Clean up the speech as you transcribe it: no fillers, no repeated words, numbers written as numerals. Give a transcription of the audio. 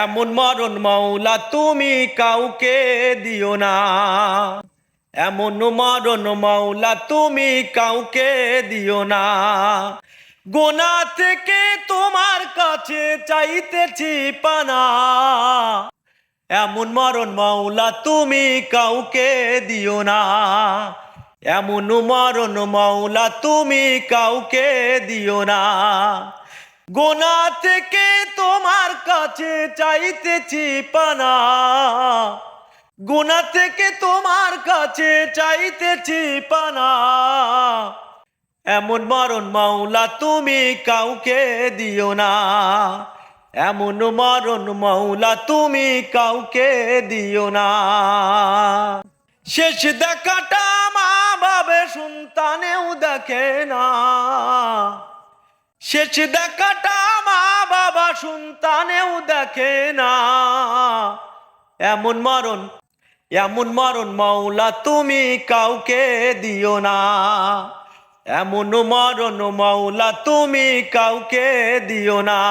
এমন মরণ মাওলা তুমি কাউকে দিও না। এমন মরণ মাওলা তুমি কাউকে দিও না। গুনাহ থেকে তোমার কাছে চাইতেছি পানা। এমন মরণ মাওলা তুমি কাউকে দিও না। এমন মরণ মাওলা তুমি কাউকে দিও না। গুনাহ থেকে তোমার কাছে চাইতেছি পানা। গুনাহ থেকে তোমার কাছে চাইতেছি পানা। এমন মরণ মাওলা তুমি কাউকে দিও না। এমন মরণ মাওলা তুমি কাউকে দিও না। শেষ দেখাটা মা বাবা সন্তানেও দেখে না। শেষ দেখাটা মা বাবা সন্তানেও দেখে না। এমন মরণ মাওলা তুমি কাউকে দিও না। এমন মরণ মাওলা তুমি কাউকে দিও না।